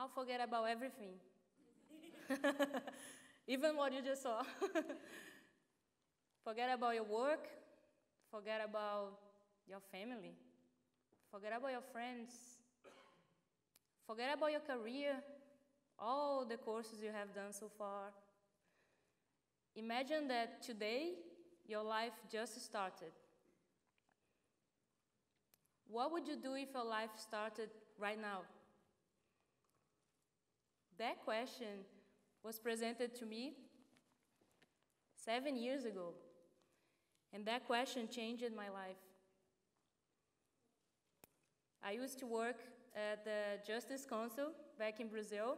Now forget about everything. Even what you just saw. Forget about your work. Forget about your family. Forget about your friends. Forget about your career, all the courses you have done so far. Imagine that today, your life just started. What would you do if your life started right now? That question was presented to me 7 years ago, and that question changed my life. I used to work at the Justice Council back in Brazil.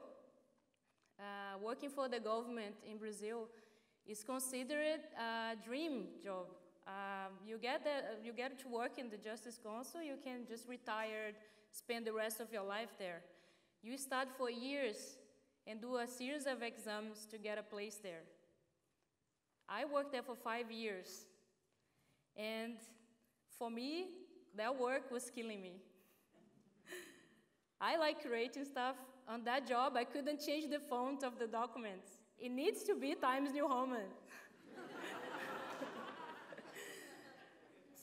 Working for the government in Brazil is considered a dream job. You get to work in the Justice Council, you can just retire, spend the rest of your life there. You start for years and do a series of exams to get a place there. I worked there for 5 years, and for me, that work was killing me. I like creating stuff. On that job, I couldn't change the font of the documents. It needs to be Times New Roman.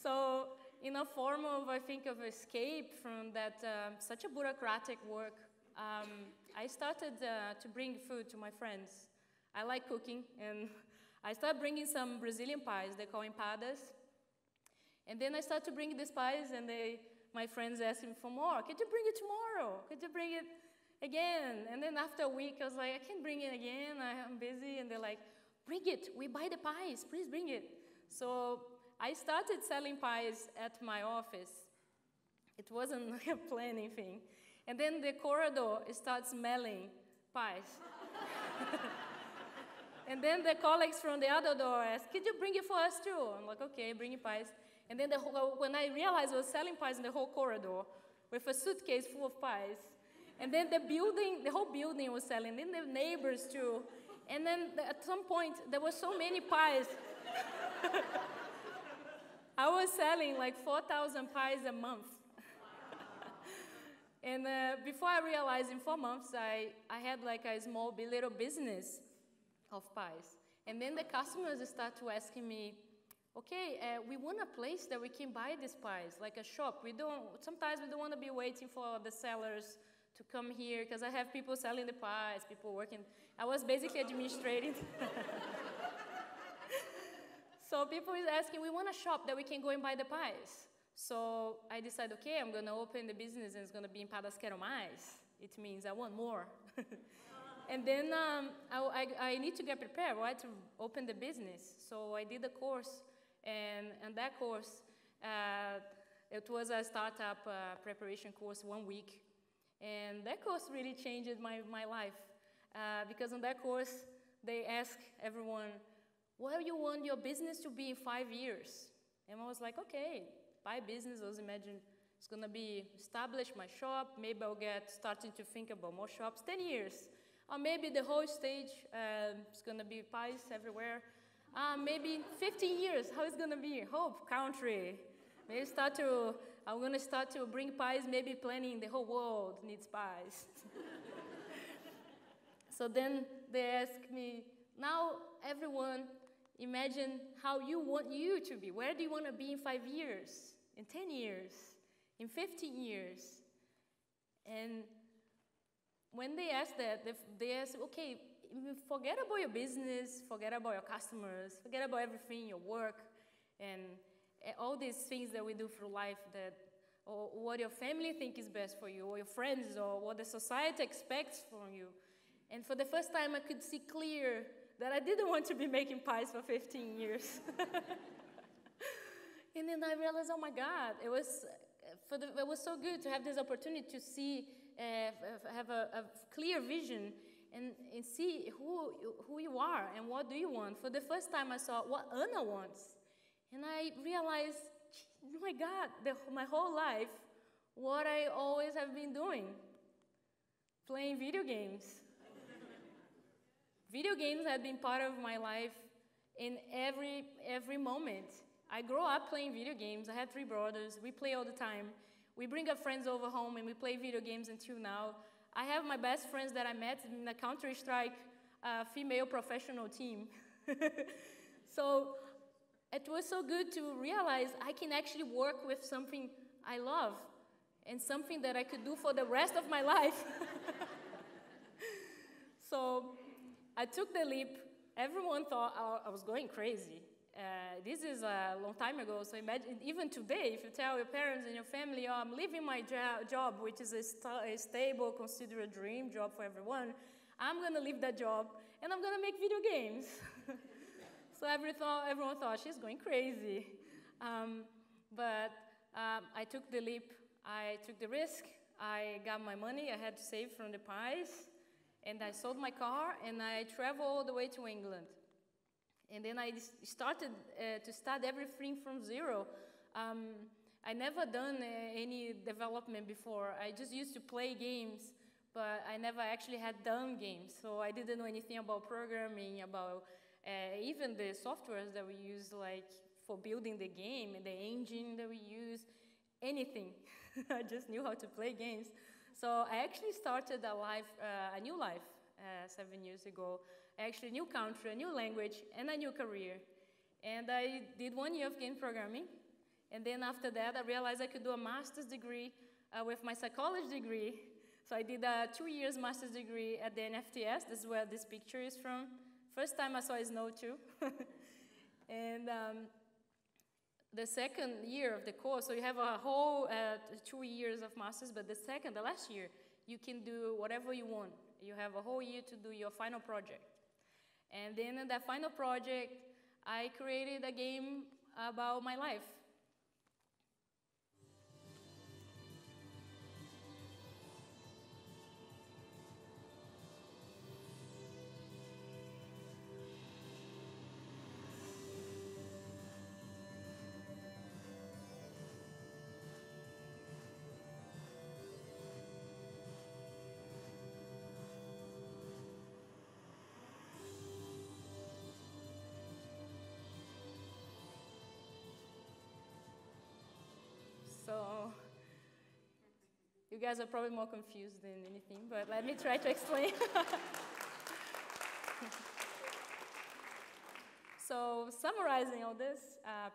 So, in a form of, I think, of escape from that such a bureaucratic work, I started to bring food to my friends. I like cooking, and I started bringing some Brazilian pies. They call empadas. And then I started to bring these pies, and my friends asked me for more. Could you bring it tomorrow? Could you bring it again? And then after a week, I was like, I can't bring it again. I'm busy. And they're like, bring it. We buy the pies. Please bring it. So I started selling pies at my office. It wasn't like a planning thing. And then the corridor starts smelling pies. And then the colleagues from the other door asked, could you bring it for us too? I'm like, okay, bring it pies. And then when I realized I was selling pies in the whole corridor with a suitcase full of pies, and then the whole building was selling, then the neighbors too. And then at some point, there were so many pies. I was selling like 4,000 pies a month. And before I realized, in 4 months, I had like a small little business of pies. And then the customers start to asking me, okay, we want a place that we can buy these pies, like a shop. Sometimes we don't want to be waiting for the sellers to come here, because I have people selling the pies, people working. I was basically administrating. So people is asking, we want a shop that we can go and buy the pies. So I decided, okay, I'm going to open the business, and it's going to be empadas quero mais. It means I want more. And then I need to get prepared, right, to open the business. So I did a course, and that course, it was a startup preparation course, 1 week. And that course really changed my life. Because on that course, they ask everyone, what do you want your business to be in 5 years? And I was like, okay, 5 business, I was imagining it's going to be establish my shop. Maybe I'll get starting to think about more shops. 10 years. Or maybe the whole stage is going to be pies everywhere. Maybe 15 years, how it's going to be? Whole country. Maybe I'm going to start to bring pies, maybe planning the whole world needs pies. So then they ask me, now everyone, imagine how you want you to be. Where do you want to be in 5 years, in 10 years, in 15 years? And when they ask that, they ask, okay, forget about your business, forget about your customers, forget about everything, your work, and all these things that we do through life, or what your family thinks is best for you, or your friends, or what the society expects from you. And for the first time, I could see clear that I didn't want to be making pies for 15 years. And then I realized, oh my God, it was so good to have this opportunity to see, have a clear vision and see who you are and what do you want. For the first time, I saw what Anna wants. And I realized, oh my God, my whole life, what I always have been doing, playing video games. Video games have been part of my life in every moment. I grew up playing video games. I had 3 brothers. We play all the time. We bring our friends over home and we play video games until now. I have my best friends that I met in the Counter-Strike female professional team. So it was so good to realize I can actually work with something I love and something that I could do for the rest of my life. So I took the leap. Everyone thought I was going crazy. This is a long time ago, so imagine, even today, if you tell your parents and your family, oh, I'm leaving my job, which is a stable, considered a dream job for everyone, I'm going to leave that job, and I'm going to make video games. So everyone thought, she's going crazy. But I took the leap. I took the risk. I got my money. I had to save from the pies. And I sold my car, and I traveled all the way to England. And then I started to start everything from zero. I never done any development before. I just used to play games, but I never actually had done games. So I didn't know anything about programming, about even the softwares that we use, like for building the game, and the engine that we use, anything. I just knew how to play games. So I actually started a new life 7 years ago. Actually, a new country, a new language, and a new career. And I did 1 year of game programming. And then after that, I realized I could do a master's degree with my psychology degree. So I did a 2 years master's degree at the NFTS. This is where this picture is from. First time I saw snow, too. And the second year of the course, so you have a whole 2 years of master's, but the last year, you can do whatever you want. You have a whole year to do your final project. And then in that final project, I created a game about my life. So you guys are probably more confused than anything, but let me try to explain. So summarizing all this,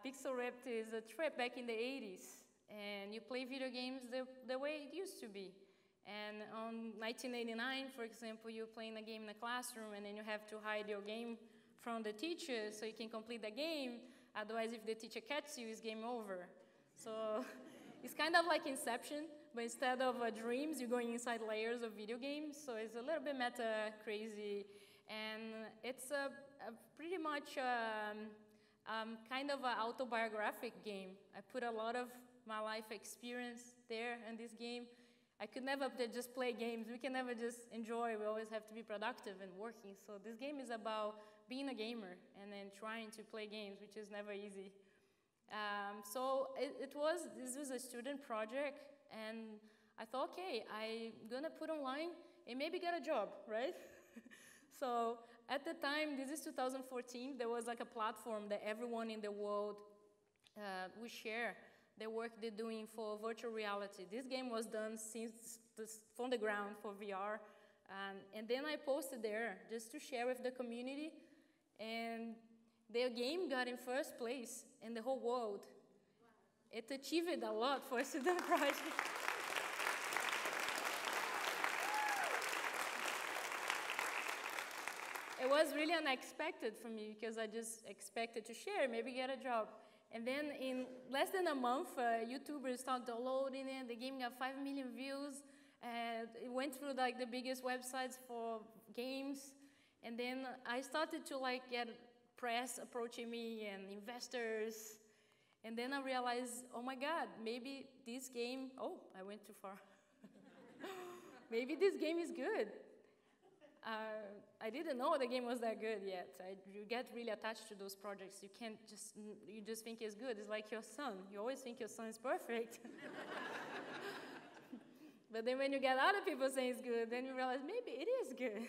Pixel Ripped is a trip back in the 80s, and you play video games the way it used to be. And on 1989, for example, you're playing a game in a classroom, and then you have to hide your game from the teacher so you can complete the game. Otherwise, if the teacher catches you, it's game over. So it's kind of like Inception, but instead of dreams, you're going inside layers of video games. So it's a little bit meta, crazy, and it's a pretty much kind of an autobiographic game. I put a lot of my life experience there in this game. I could never just play games. We can never just enjoy. We always have to be productive and working. So this game is about being a gamer and then trying to play games, which is never easy. So this was a student project, and I thought, okay, I'm gonna put online and maybe get a job, right? So at the time, this is 2014, there was like a platform that everyone in the world would share the work they're doing for virtual reality. This game was done from the ground for VR, and then I posted there just to share with the community, and their game got in first place in the whole world. Wow. It achieved a lot for a student project. It was really unexpected for me because I just expected to share, maybe get a job. And then in less than a month, YouTubers started downloading it. The game got 5 million views. It went through like the biggest websites for games. And then I started to like get press approaching me and investors. And then I realized, oh my God, maybe this game, oh, I went too far. Maybe this game is good. I didn't know the game was that good yet. You get really attached to those projects. You just think it's good. It's like your son. You always think your son is perfect. But then when you get other people saying it's good, then you realize maybe it is good.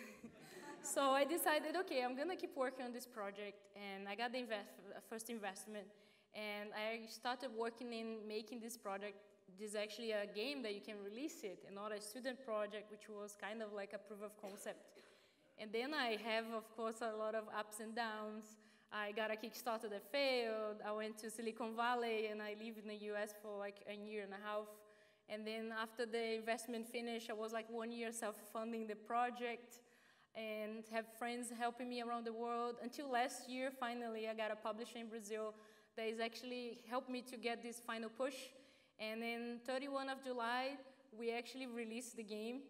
So I decided, okay, I'm gonna keep working on this project, and I got the first investment, and I started working in making this project there's actually a game that you can release it, and not a student project, which was kind of like a proof of concept. And then I have, of course, a lot of ups and downs. I got a Kickstarter that failed. I went to Silicon Valley, and I lived in the US for like a year and a half. And then after the investment finished, I was like 1 year self-funding the project and have friends helping me around the world. Until last year, finally, I got a publisher in Brazil that has actually helped me to get this final push. And then 31 of July, we actually released the game.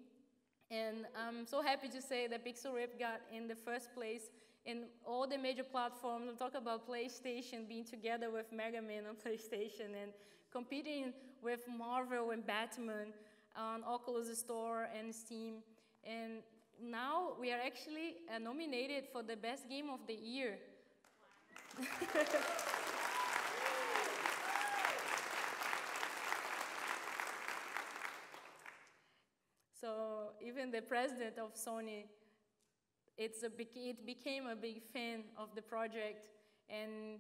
And I'm so happy to say that Pixel Rip got in the first place in all the major platforms. We'll talk about PlayStation being together with Mega Man on PlayStation and competing with Marvel and Batman on Oculus Store and Steam. And now we are actually nominated for the best game of the year. Wow. So even the president of Sony, it became a big fan of the project and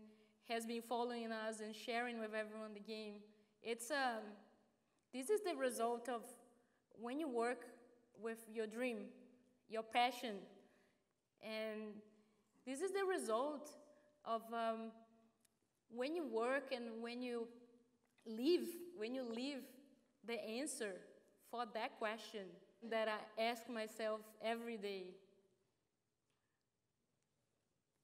has been following us and sharing with everyone the game. This is the result of when you work with your dream, your passion. And this is the result of when you work and when you live the answer for that question that I ask myself every day.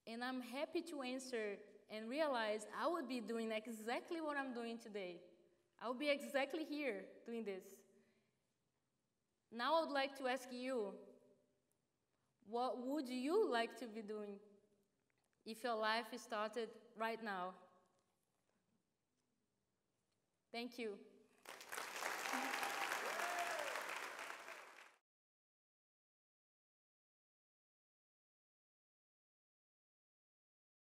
And I'm happy to answer and realize I would be doing exactly what I'm doing today. I would be exactly here doing this. Now I would like to ask you, what would you like to be doing if your life started right now? Thank you.